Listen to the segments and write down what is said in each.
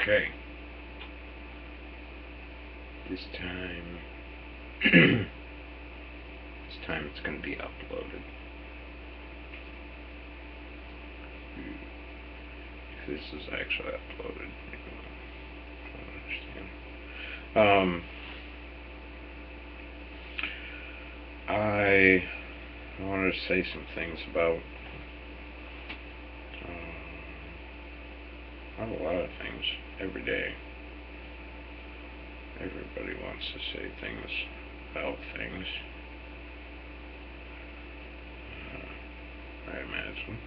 Okay. This time it's going to be uploaded. If this is actually uploaded, I don't understand. I wanted to say some things about a lot of things every day. Everybody wants to say things about things, I imagine.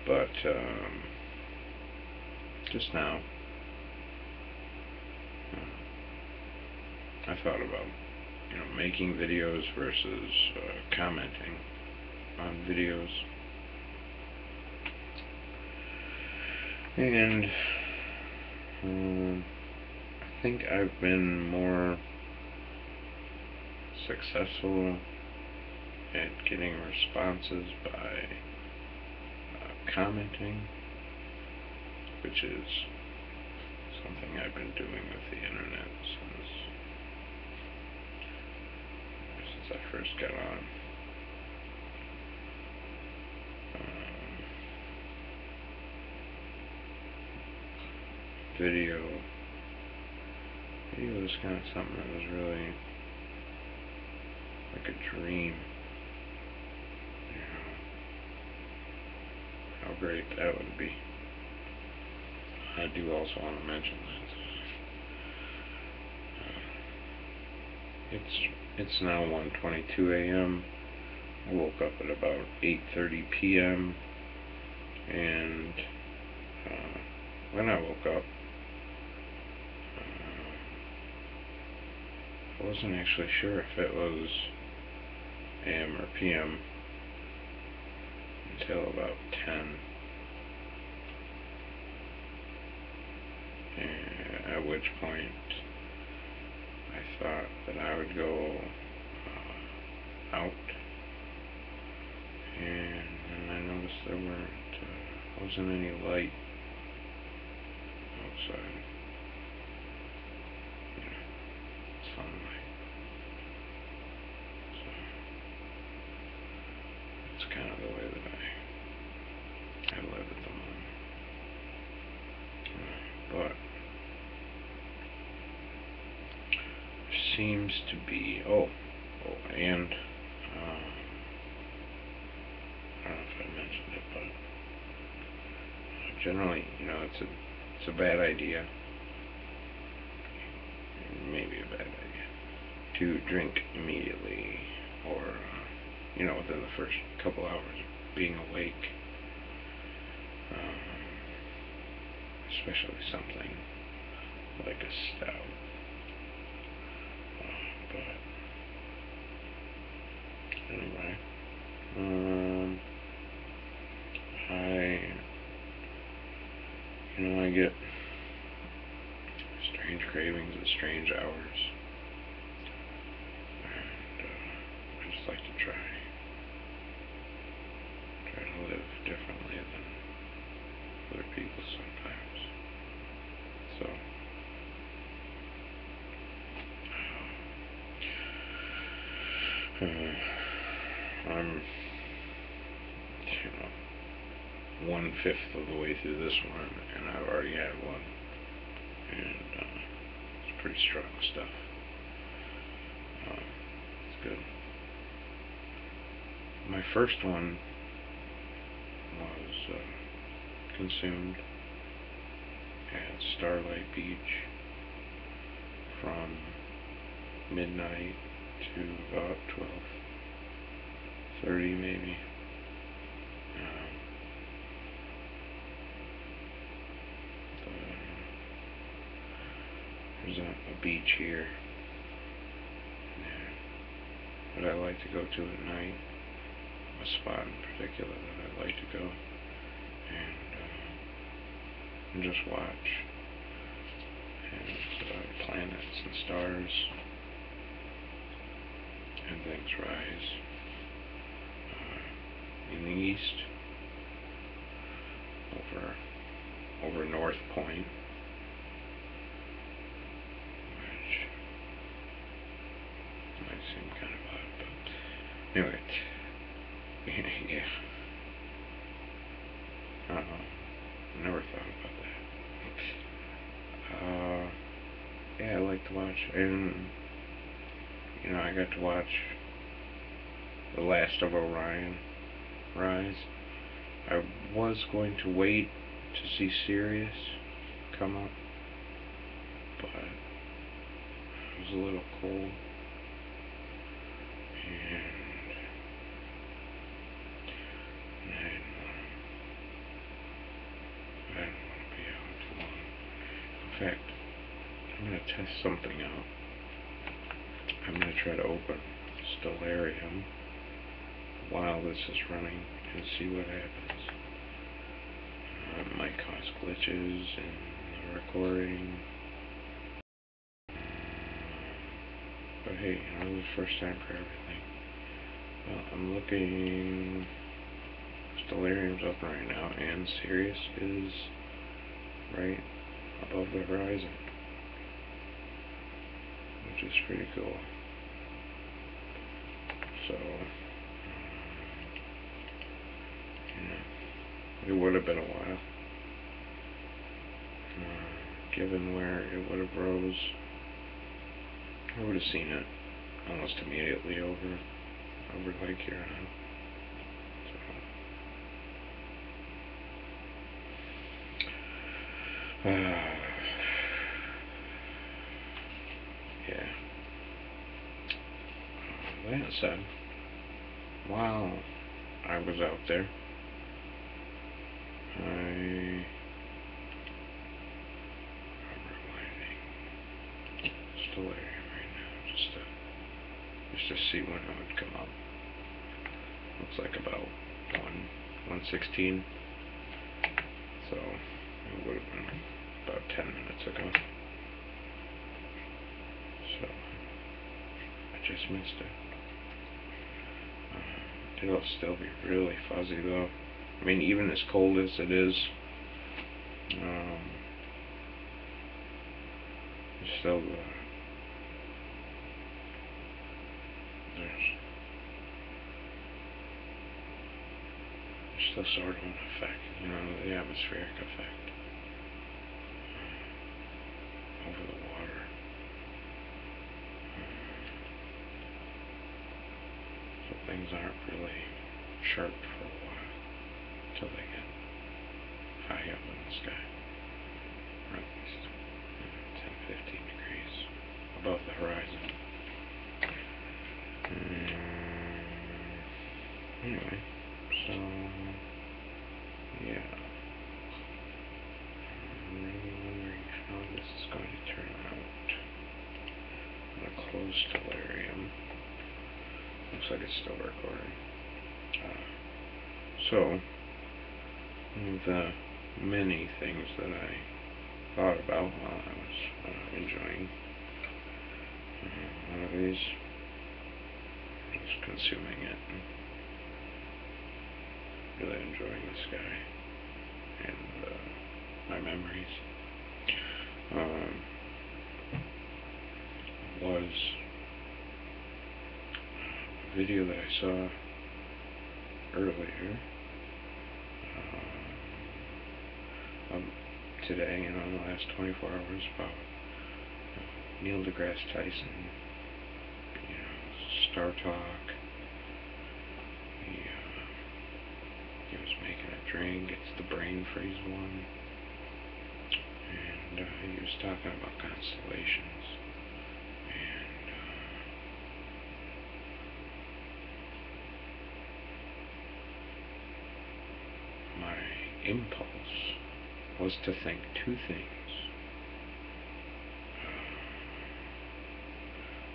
But just now, I thought about making videos versus commenting on videos, and I think I've been more successful at getting responses by commenting, which is something I've been doing with the internet since I first got on. Video was kind of something that was really like a dream. How great that would be. I do also want to mention that it's now 1:22 a.m. I woke up at about 8:30 p.m. and when I woke up, I wasn't actually sure if it was AM or PM until about 10, at which point I thought that I would go out, and then I noticed there wasn't any light outside. Sunlight. So it's kind of the way that I live at the moment. But there seems to be and I don't know if I mentioned it, but generally, it's a bad idea. Maybe a bad idea to drink immediately or within the first couple hours of being awake, especially something like a stout. But anyway, I get strange cravings at strange hours, and I just like to try to live differently than other people sometimes. So I'm 1/5 of the way through this one, and I've already had one, and it's pretty strong stuff. It's good. My first one was consumed at Starlight Beach from midnight to about 12:30 maybe. There's a beach here that I like to go to at night, a spot in particular that I like to go and just watch and planets and stars and things rise in the east over over North Point, which might seem kind of odd, but anyway, yeah. Never thought about that. Yeah, I like to watch, and you know, I got to watch the last of Orion rise. I was going to wait to see Sirius come up, but it was a little cold, and I didn't want to be out too long. In fact, I'm going to test something out. I'm going to try to open Stellarium while this is running and see what happens. It might cause glitches in the recording. But hey, you know, this is the first time for everything. Well, I'm looking. Stellarium's open right now, and Sirius is right above the horizon, which is pretty cool. So, it would have been a while, given where it would have rose. I would have seen it almost immediately over Lake Huron. So, yeah. That said, while I was out there, I'm rewinding Stellarium right now just to see when it would come up. Looks like about 1:16, so it would have been about 10 minutes ago. So I just missed it. It'll still be really fuzzy though. I mean, even as cold as it is, there's still there's still sort of an effect, you know, the atmospheric effect over the water. So things aren't really sharp for a while until they get high up in the sky, or at least 10-15 degrees above the horizon. Anyway, so yeah, I'm really wondering how this is going to turn out. I'm going to close Stellarium. Looks like it's still recording. So, one of the many things that I thought about while I was enjoying one of these, just consuming it, and really enjoying the sky and my memories, was a video that I saw earlier today, you know, in the last 24 hours, about Neil deGrasse Tyson, you know, Star Talk. He was making a drink. It's the brain freeze one, and he was talking about constellations, and my impulse was to think two things.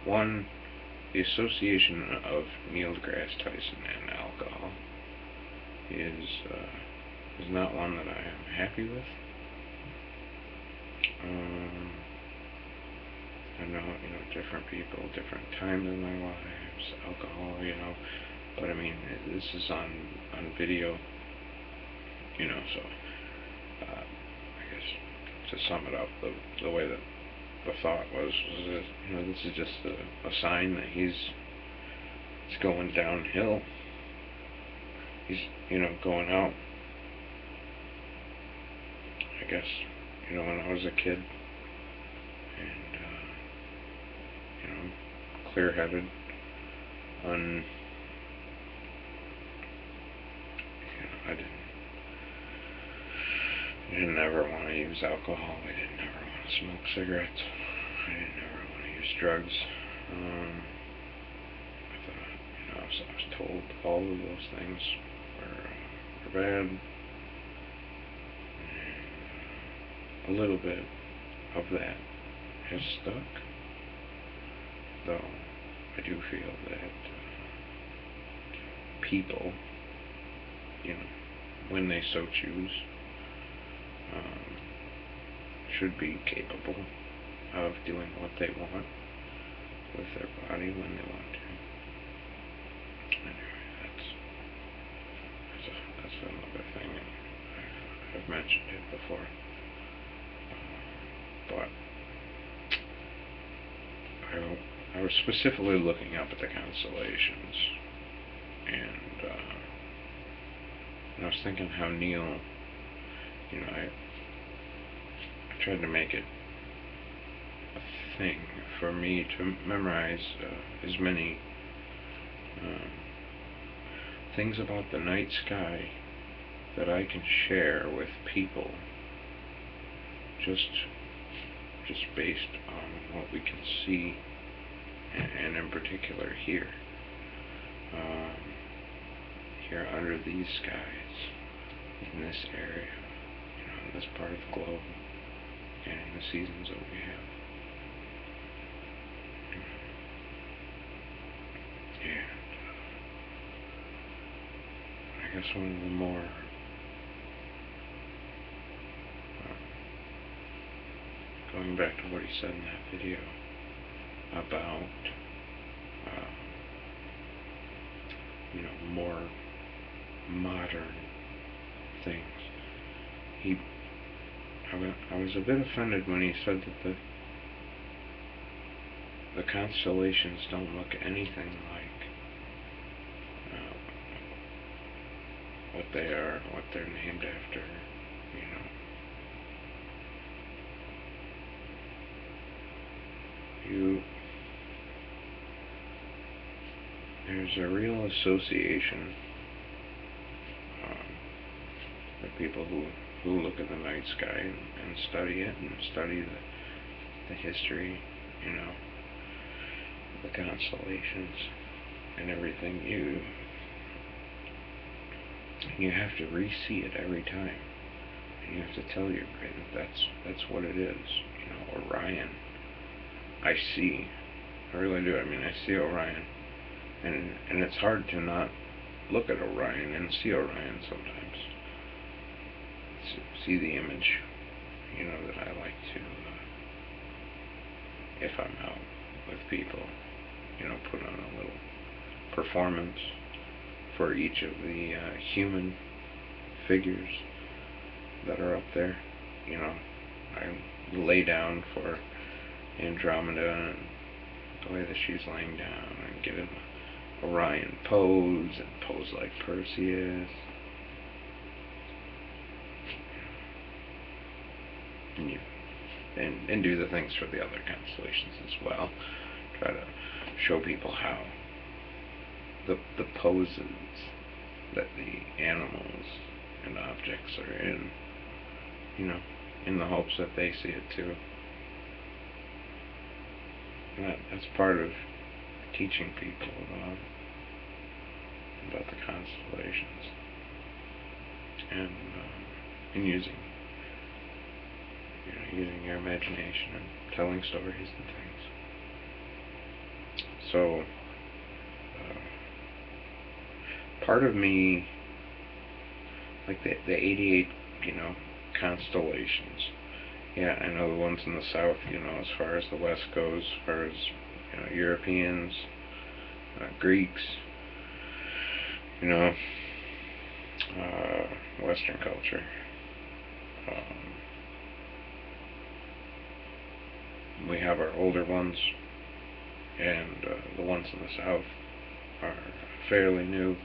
One, the association of Neil deGrasse Tyson and alcohol is not one that I am happy with. I know, you know, different people, different times in their lives, alcohol, you know, but I mean, this is on video, you know, so guess to sum it up, the way that the thought was that, this is just a sign that he's going downhill. He's, going out. I guess, when I was a kid, and, clear-headed, I didn't ever want to use alcohol. I didn't ever want to smoke cigarettes. I didn't ever want to use drugs. I thought, I was told all of those things were bad. And a little bit of that has stuck, though I do feel that people, when they so choose, should be capable of doing what they want with their body when they want to. Anyway, that's another thing, and I've mentioned it before. But I was specifically looking up at the constellations, and I was thinking how Neil, I tried to make it a thing for me to memorize as many things about the night sky that I can share with people, just based on what we can see, and in particular here under these skies, in this area, in this part of the globe, and in the seasons that we have. And I guess one of the more going back to what he said in that video about more modern things. I was a bit offended when he said that the constellations don't look anything like what they are, what they're named after. There's a real association with people who look at the night sky and study it, and study the history, the constellations and everything. You have to re-see it every time, and you have to tell your brain that's what it is. Orion, I see. I really do. I see Orion, and it's hard to not look at Orion and see Orion sometimes. See the image, that I like to, if I'm out with people, put on a little performance for each of the human figures that are up there. I lay down for Andromeda and the way that she's laying down, and get an Orion pose, and pose like Perseus. And do the things for the other constellations as well. Try to show people how the poses that the animals and objects are in, in the hopes that they see it too. And that's part of teaching people about the constellations, and using your imagination and telling stories and things. So part of me, like the 88 constellations, I know the ones in the south, as far as the west goes, as far as Europeans, Greeks, Western culture, we have our older ones, and the ones in the south are fairly new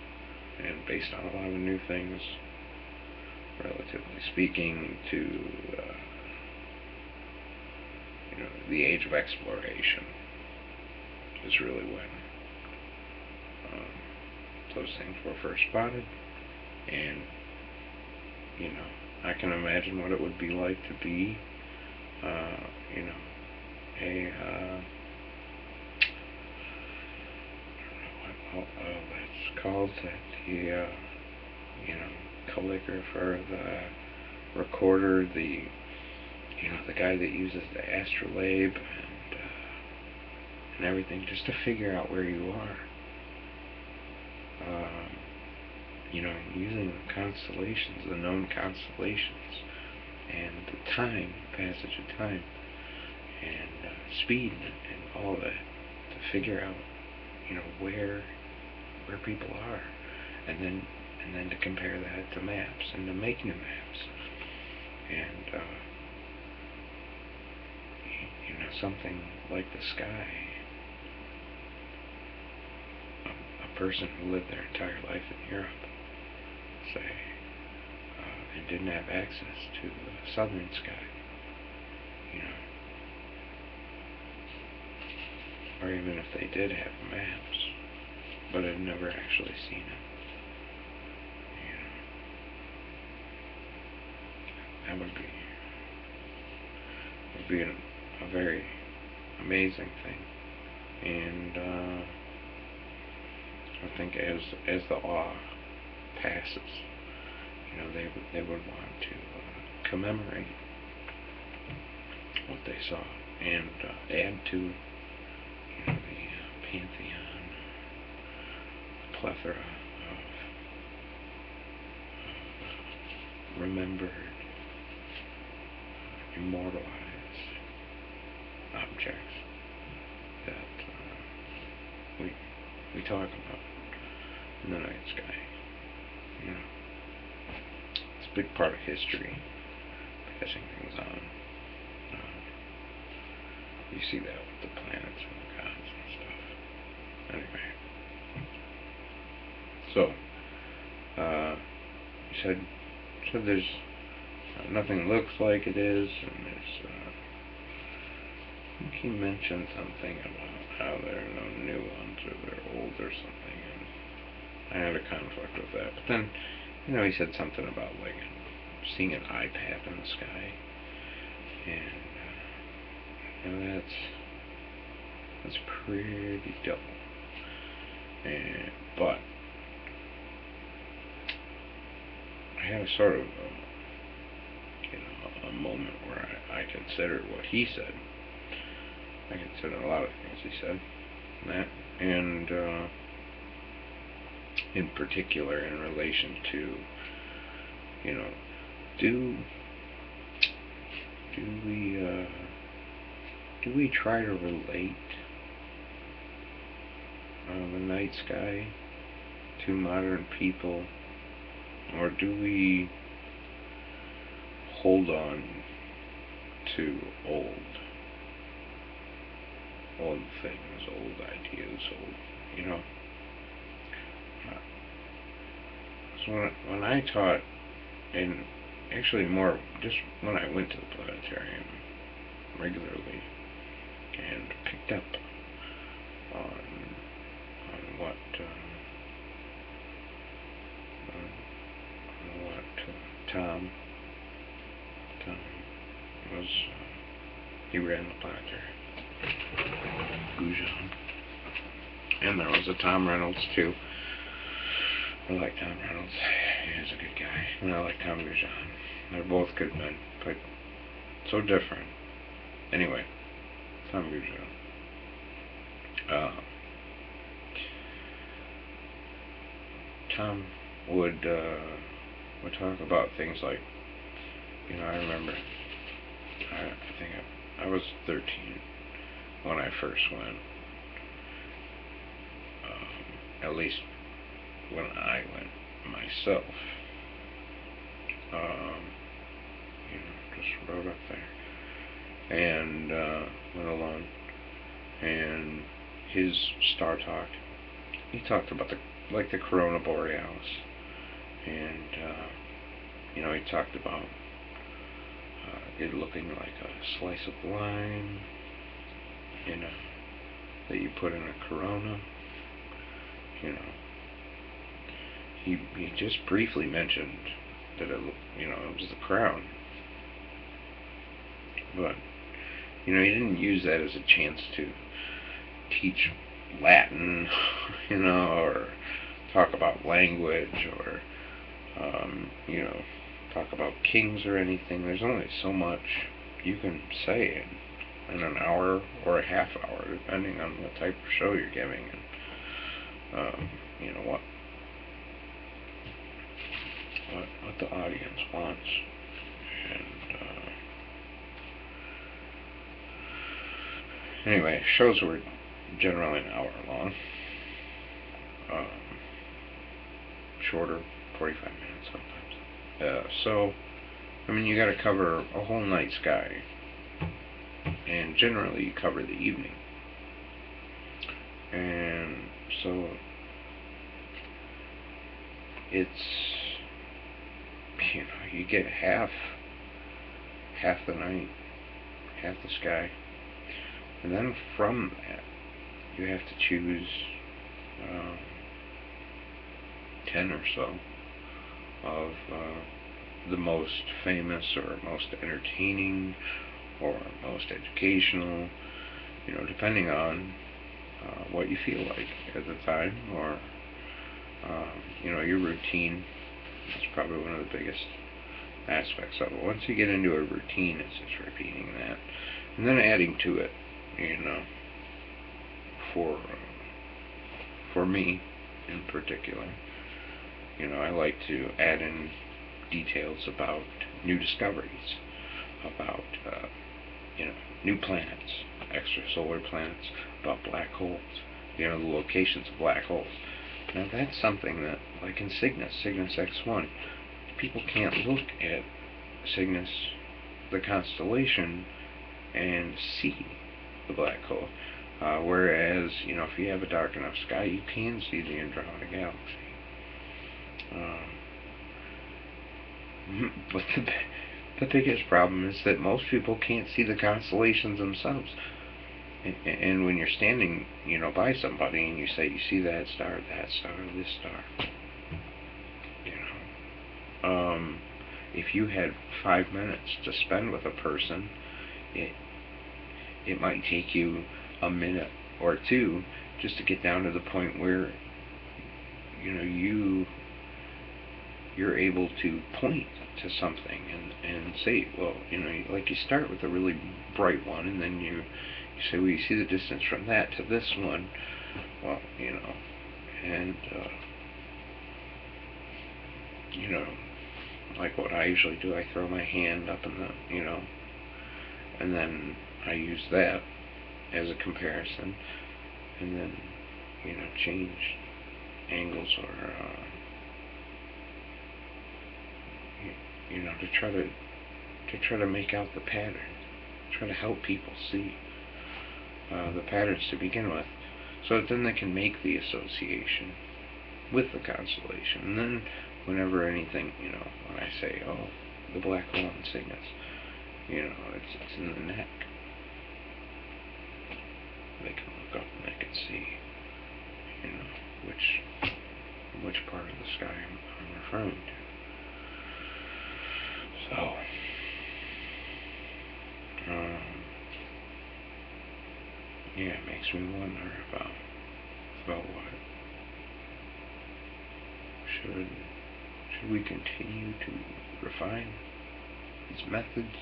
and based on a lot of new things, relatively speaking, to the age of exploration is really when those things were first spotted. And I can imagine what it would be like to be a that's called the calligrapher, the recorder, the guy that uses the astrolabe and everything, just to figure out where you are. Using the constellations, the known constellations, and the time, passage of time, and speed, and all that, to figure out, where people are, and then to compare that to maps, and to make new maps, and something like the sky. A person who lived their entire life in Europe, say, and didn't have access to the southern sky, or even if they did have maps, but had never actually seen it, that would be a very amazing thing. And I think as the awe passes, they would want to commemorate what they saw and add to the pantheon, the plethora of remembered, immortalized objects that we talk about in the night sky. It's a big part of history, passing things on. You see that with the planets and the gods and stuff. Anyway, so you said there's nothing looks like it is, and there's I think he mentioned something about how there are no new ones or they're old or something, and I had a conflict with that. But then, he said something about like seeing an iPad in the sky, and that's pretty dull. But I had a sort of a moment where I considered what he said. I considered a lot of things he said, and in particular in relation to, do we try to relate the night sky to modern people, or do we hold on to old things, old ideas, So when I taught, and actually more just when I went to the planetarium regularly and picked up on what Tom was, he ran the planetarium, Goujon, and there was a Tom Reynolds too. I like Tom Reynolds, he's a good guy, and I like Tom Goujon. They're both good men, but so different. Anyway, Tom Goujon. Tom would talk about things like, I remember, I think I was 13 when I first went, at least when I went myself, just rode up there, and went along, and his star talk, he talked about the corona borealis, and he talked about it looking like a slice of lime, that you put in a corona. He just briefly mentioned that it was the crown, but he didn't use that as a chance to teach Latin, or talk about language, or talk about kings or anything. There's only so much you can say in an hour or a half hour, depending on what type of show you're giving, and what the audience wants. And anyway, shows were generally an hour long, shorter, 45 minutes sometimes. So, you got to cover a whole night sky, and generally you cover the evening. And so it's, you get half the night, half the sky, and then from that you have to choose 10 or so of the most famous or most entertaining or most educational, depending on what you feel like at the time, or your routine. That's probably one of the biggest aspects of it. Once you get into a routine, it's just repeating that, and then adding to it. For me in particular, I like to add in details about new discoveries, about new planets, extrasolar planets, about black holes, the locations of black holes. Now that's something that, like in Cygnus X1, people can't look at Cygnus, the constellation, and see the black hole. Whereas, if you have a dark enough sky, you can see the Andromeda Galaxy. But the biggest problem is that most people can't see the constellations themselves. And when you're standing, by somebody and you say, you see that star, this star, if you had 5 minutes to spend with a person, it might take you a minute or two just to get down to the point where you're able to point to something and say, well, like you start with a really bright one, and then you say, well, you see the distance from that to this one. Well, and like what I usually do, I throw my hand up in the, and then I use that as a comparison, and then change angles, or to try to make out the pattern, try to help people see the patterns to begin with, so that then they can make the association with the constellation. And then whenever anything, when I say, oh, the black hole in Cygnus, it's in the neck, they can look up and they can see, which part of the sky I'm referring to. So, it makes me wonder about what should we continue to refine these methods?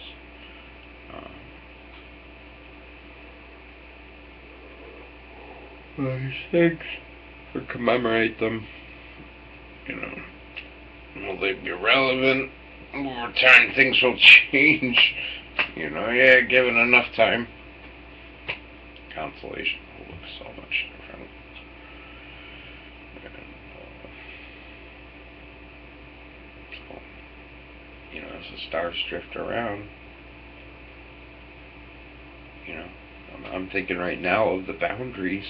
These things, or commemorate them? Will they be relevant? Over time, things will change. Given enough time, constellation will look so much different. And, so, as the stars drift around, you know, I'm thinking right now of the boundaries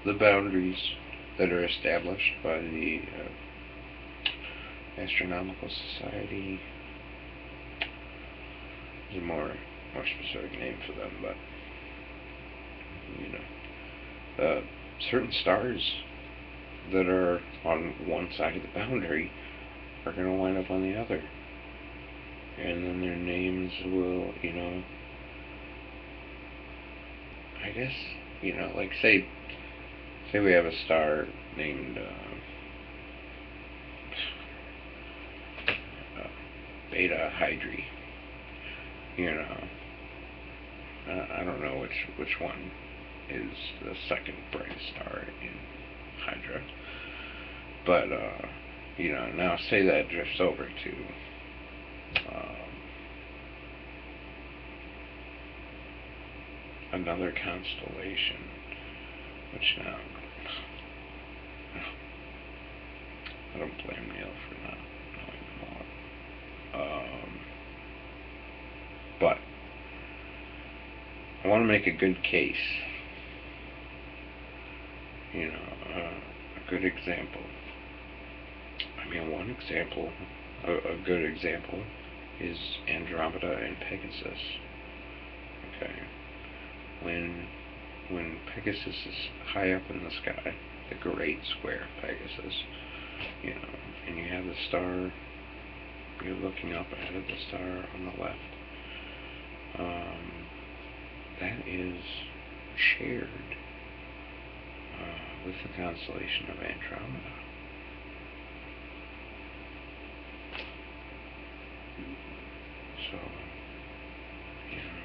that are established by the Astronomical Society. There's a more specific name for them, but you know, certain stars that are on one side of the boundary are going to wind up on the other, and then their names will, you know, I guess, you know, like say we have a star named Beta Hydri. You know, I don't know which one is the second brightest star in Hydra, but you know, now say that drifts over to another constellation, which now I don't blame Neil for not knowing more. But I want to make a good case, you know, a good example. I mean, one example, a good example, is Andromeda and Pegasus. Okay, when Pegasus is high up in the sky, the great square Pegasus, you know, and you have the star, you're looking up ahead of the star on the left. That is shared with the constellation of Andromeda. So, you know,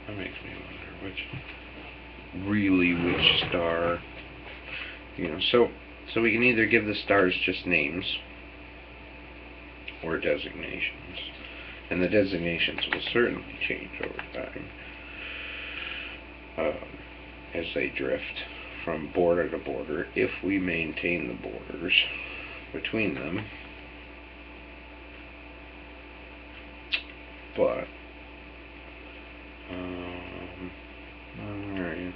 that makes me wonder which star, you know, so we can either give the stars just names or designations, and the designations will certainly change over time as they drift from border to border, if we maintain the borders between them. But alright.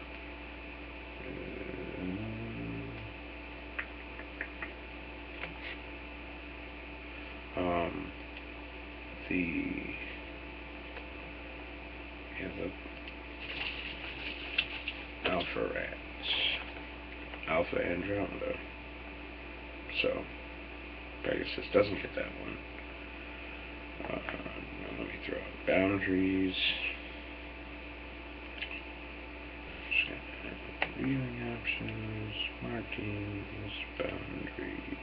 The Alpha Rats, Alpha Andromeda. So Pegasus doesn't get that one. Now let me throw out boundaries. Viewing options, markings, boundaries.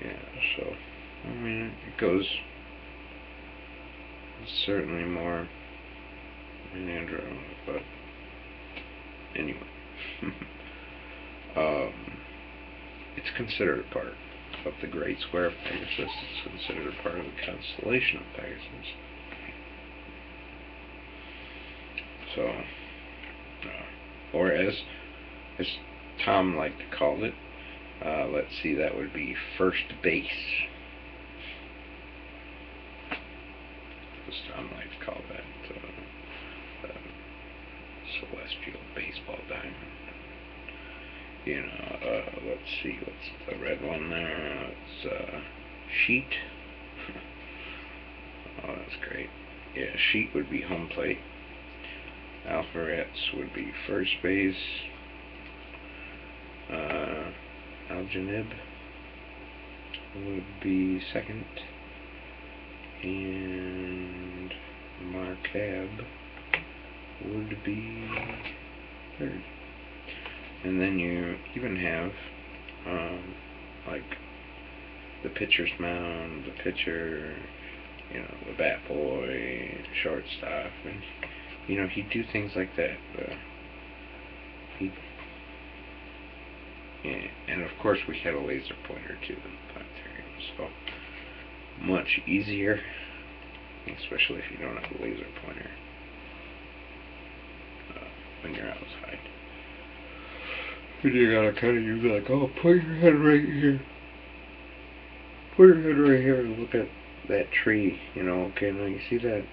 Yeah, so I mean it goes certainly more in Andromeda, but anyway. It's considered a part of the Great Square of Pegasus. It's considered a part of the constellation of Pegasus. So, or as Tom liked to call it, let's see, that would be first base. As Tom liked to call that celestial baseball diamond. You know, let's see, what's the red one there? It's sheet. Oh, that's great. Yeah, sheet would be home plate. Alpharets would be first base. Algenib would be second. And Marcab would be third. And then you even have like the pitcher's mound, the pitcher, you know, the bat boy, shortstop, and you know, he'd do things like that. And of course we had a laser pointer too in the planetarium, so much easier, especially if you don't have a laser pointer when you're outside. And you gotta kind of use like, oh, put your head right here. Put your head right here and look at that tree, you know, okay, now you see that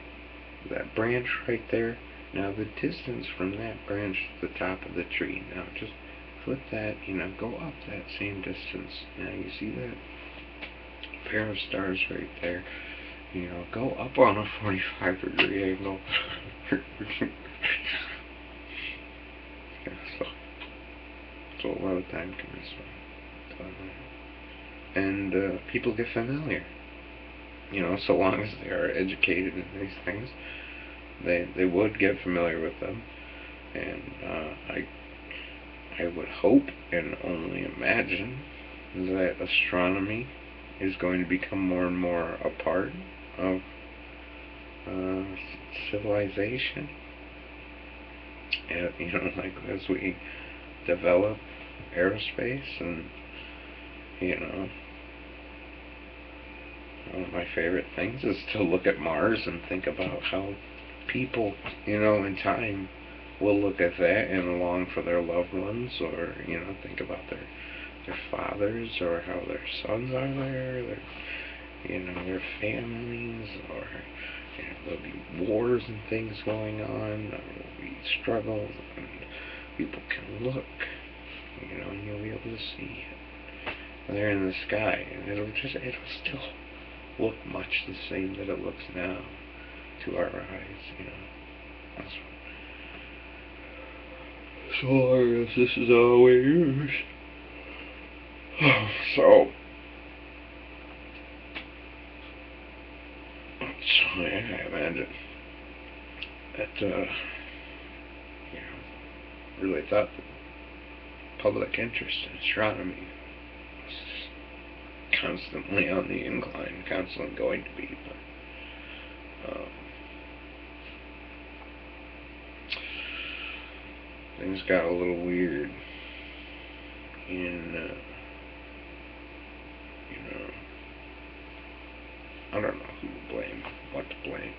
that branch right there. Now the distance from that branch to the top of the tree. Now just flip that, go up that same distance. Now you see that pair of stars right there. Go up on a 45-degree angle. So a lot of time can be spent. And people get familiar. So long as they are educated in these things, they would get familiar with them. And I would hope and only imagine that astronomy is going to become more and more a part of civilization. And, like as we develop aerospace, and one of my favorite things is to look at Mars and think about how people, in time will look at that and long for their loved ones, or think about their fathers, or how their sons are there, their families, or there'll be wars and things going on, there'll be struggles, and people can look, and you'll be able to see it there in the sky, and it'll still look much the same that it looks now to our eyes, That's so long as this is all we use. So yeah, I imagine that, really thought that public interest in astronomy was constantly on the incline, constantly going to be, but things got a little weird in, I don't know who to blame, what to blame.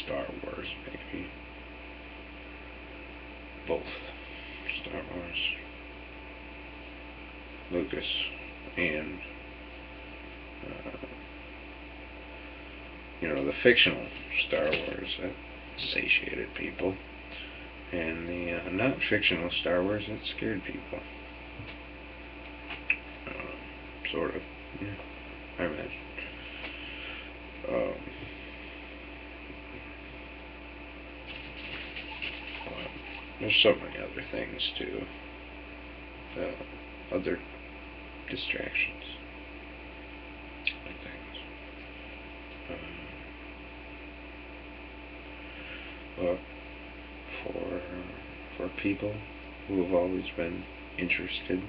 Star Wars, maybe. Both Star Wars, Lucas, and the fictional Star Wars that satiated people, and the not fictional Star Wars that scared people. Sort of, yeah, I imagine. There's so many other things too. Other distractions and things. But for people who have always been interested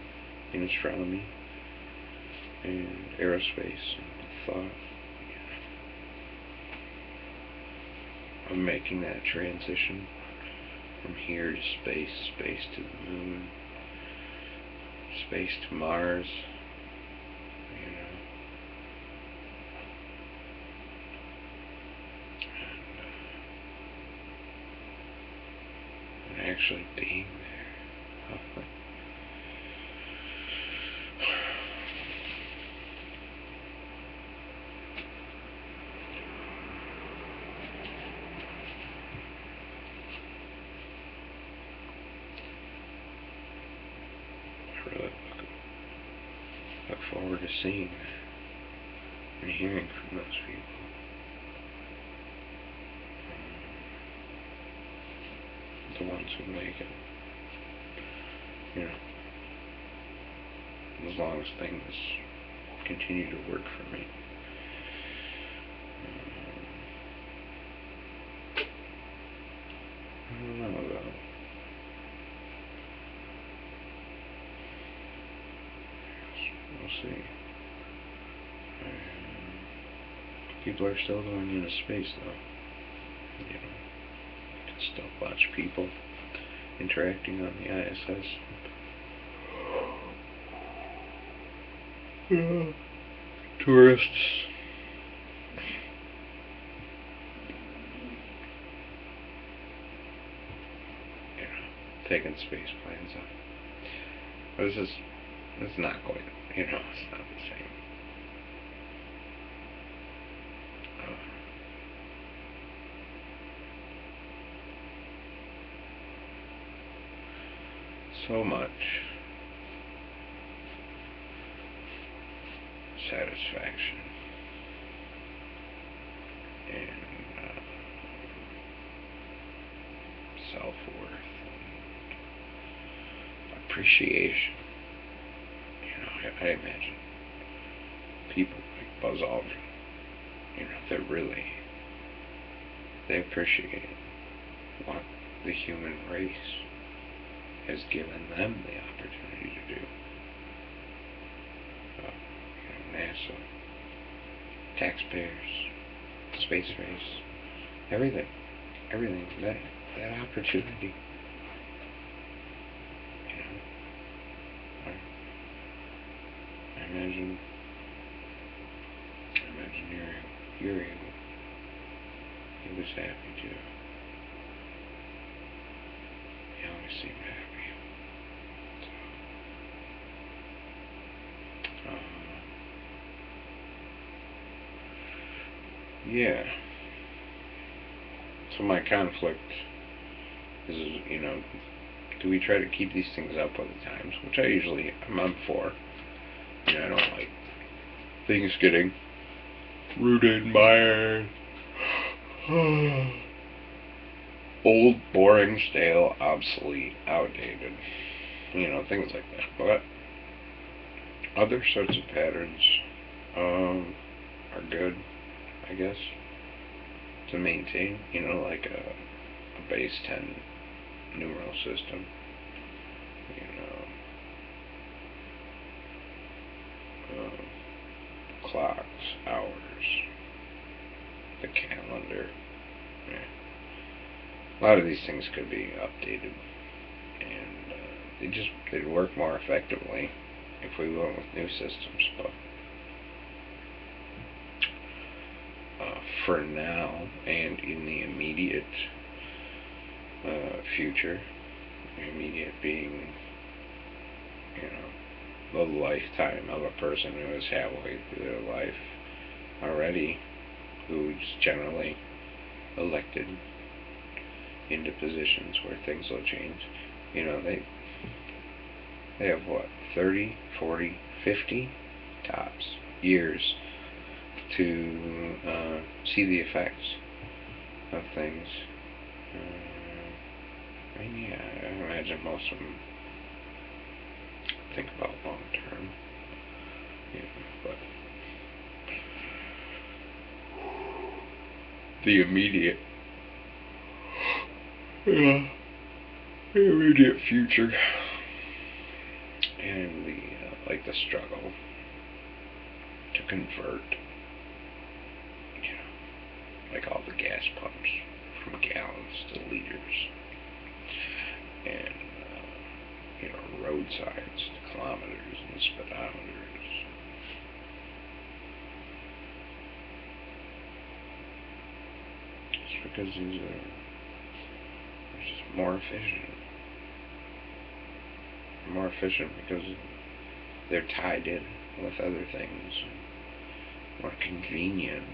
in astronomy and aerospace and thought of making that transition from here to space, space to the moon, space to Mars, and actually being there. I really look forward to seeing that and hearing from those people. The ones who make it. As long as things continue to work for me. I don't know though. We'll see. People are still going into space though. You can still watch people interacting on the ISS. Tourists. Taking space planes up. But it's not quite, it's not the same. so much satisfaction and self-worth and appreciation. I imagine people like Buzz Aldrin, they appreciate what the human race has given them the opportunity to do. NASA, taxpayers, space race, everything, that opportunity. I imagine you're able. He was happy too. He always seemed happy. Yeah. So my conflict is, do we try to keep these things up with the times, which I'm for. I don't like things getting rooted in my old, boring, stale, obsolete, outdated, things like that. But other sorts of patterns are good, I guess, to maintain, like a base 10 numeral system, clocks, hours, the calendar. Yeah. A lot of these things could be updated, and they'd work more effectively if we went with new systems. But for now, and in the immediate future, the immediate being, the lifetime of a person who is halfway through their life already, who's generally elected into positions where things will change. They have what, 30, 40, 50 tops years to see the effects of things. I imagine most of them think about long term, but the immediate future and the struggle to convert, like all the gas pumps from gallons to liters, and roadsides to kilometers and speedometers. It's because these are just more efficient. More efficient because they're tied in with other things, more convenient.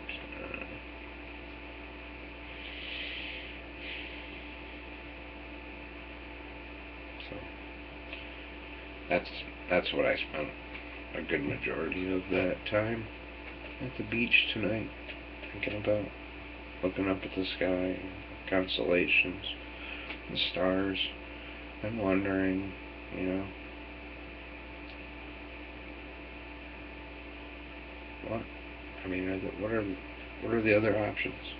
So that's what I spent a good majority of that time at the beach tonight, thinking about, looking up at the sky, constellations, the stars, and wondering, what? What are the other options?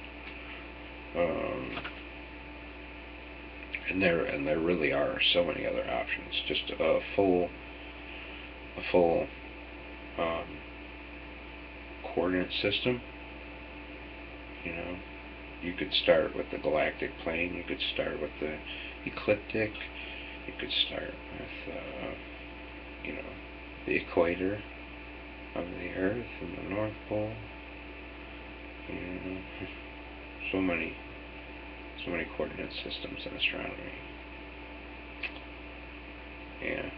And there really are so many other options. Just a full um, coordinate system. You could start with the galactic plane. You could start with the ecliptic. You could start with the equator of the Earth and the North Pole. So many coordinate systems in astronomy. Yeah.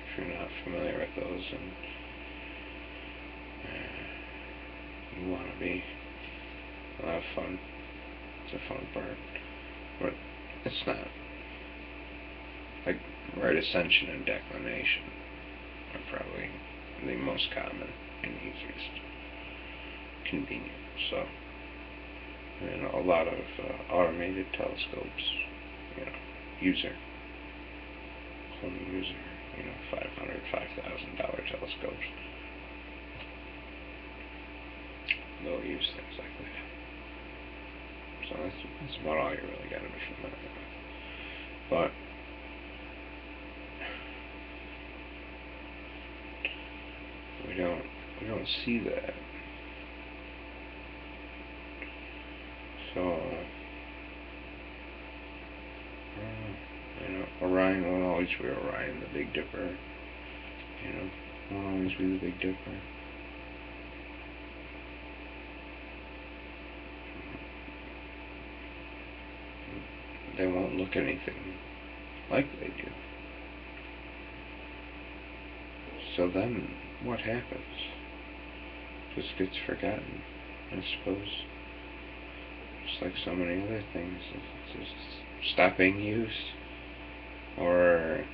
If you're not familiar with those, and you want to be, a lot of fun. It's a fun part, but it's not like right ascension and declination are probably the most common and easiest convenient. So, a lot of automated telescopes, user, home user, $500, $5,000 telescopes, they'll use things like that. So that's about all you really got to be familiar with. But we don't see that. So Orion won't always be Orion, the Big Dipper. Won't always be the Big Dipper. They won't look anything like they do. So then, what happens? Just gets forgotten, I suppose. Just like so many other things, it's just stop being used. Or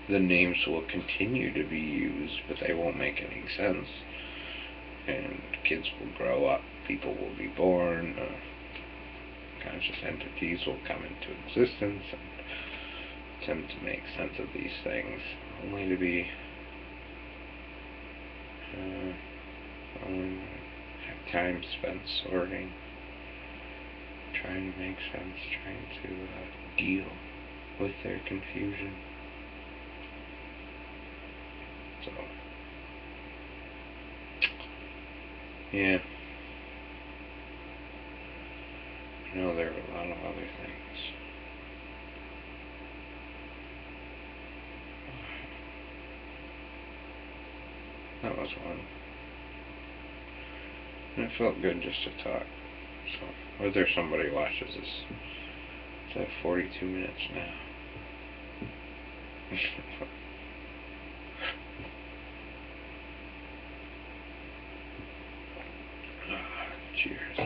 the names will continue to be used, but they won't make any sense. And kids will grow up, people will be born, conscious entities will come into existence and attempt to make sense of these things, only to be have time spent sorting, trying to make sense, trying to deal with their confusion. So, yeah. There are a lot of other things. That was one. And it felt good just to talk. So, whether somebody watches this, it's at 42 minutes now. Cheers.